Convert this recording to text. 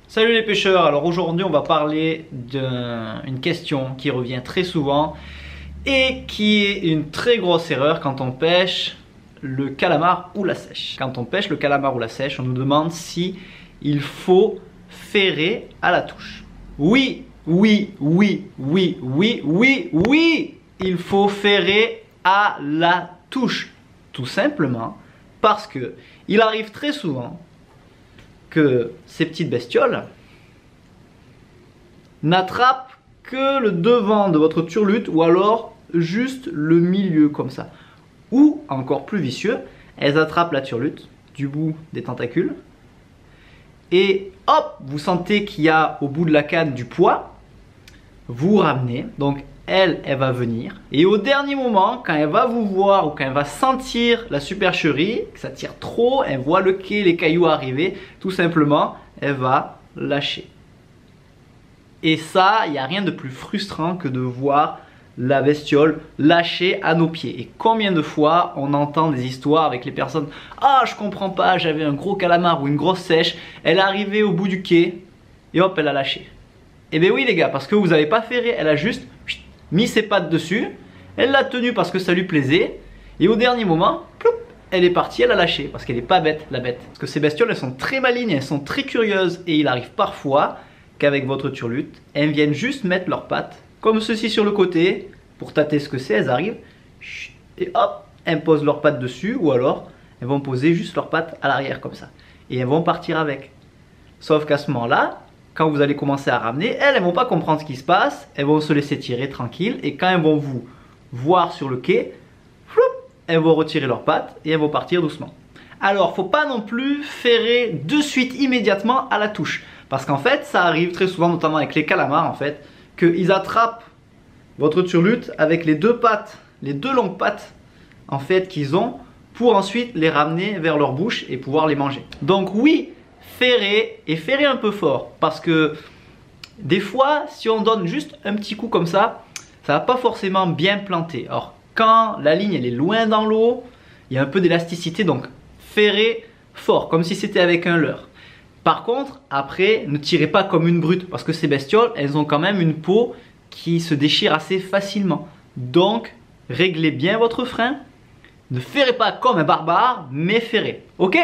Salut les pêcheurs, alors aujourd'hui on va parler d'une question qui revient très souvent et qui est une très grosse erreur quand on pêche le calamar ou la sèche. Quand on pêche le calamar ou la sèche, on nous demande si il faut ferrer à la touche. Oui, oui, oui, oui, oui, oui, oui, il faut ferrer à la touche. Tout simplement parce que il arrive très souvent que ces petites bestioles n'attrapent que le devant de votre turlute ou alors juste le milieu comme ça. Ou encore plus vicieux, elles attrapent la turlute du bout des tentacules et hop, vous sentez qu'il y a au bout de la canne du poids, vous ramenez, donc elle va venir et au dernier moment, quand elle va vous voir ou quand elle va sentir la supercherie, que ça tire trop, elle voit le quai, les cailloux arriver, tout simplement, elle va lâcher. Et ça, il n'y a rien de plus frustrant que de voir la bestiole lâcher à nos pieds. Et combien de fois on entend des histoires avec les personnes: ah, je comprends pas, j'avais un gros calamar ou une grosse sèche, elle est arrivée au bout du quai et hop, elle a lâché. Eh bien oui les gars, parce que vous n'avez pas ferré, elle a juste mis ses pattes dessus, elle l'a tenue parce que ça lui plaisait, et au dernier moment, ploup, elle est partie, elle a lâché, parce qu'elle n'est pas bête, la bête. Parce que ces bestioles, elles sont très malignes, elles sont très curieuses, et il arrive parfois qu'avec votre turlute, elles viennent juste mettre leurs pattes, comme ceci sur le côté, pour tâter ce que c'est, elles arrivent, et hop, elles posent leurs pattes dessus, ou alors, elles vont poser juste leurs pattes à l'arrière, comme ça, et elles vont partir avec. Sauf qu'à ce moment-là, quand vous allez commencer à ramener, elles vont pas comprendre ce qui se passe, elles vont se laisser tirer tranquille, et quand elles vont vous voir sur le quai, floup, elles vont retirer leurs pattes et elles vont partir doucement. Alors, faut pas non plus ferrer de suite immédiatement à la touche, parce qu'en fait, ça arrive très souvent, notamment avec les calamars en fait, qu'ils attrapent votre turlute avec les deux pattes, les deux longues pattes en fait qu'ils ont, pour ensuite les ramener vers leur bouche et pouvoir les manger. Donc oui, ferrer et ferrer un peu fort, parce que des fois si on donne juste un petit coup comme ça va pas forcément bien planter. Alors quand la ligne elle est loin dans l'eau, il y a un peu d'élasticité, donc ferrer fort comme si c'était avec un leurre. Par contre après ne tirez pas comme une brute, parce que ces bestioles elles ont quand même une peau qui se déchire assez facilement, donc réglez bien votre frein, ne ferrez pas comme un barbare mais ferrez, ok?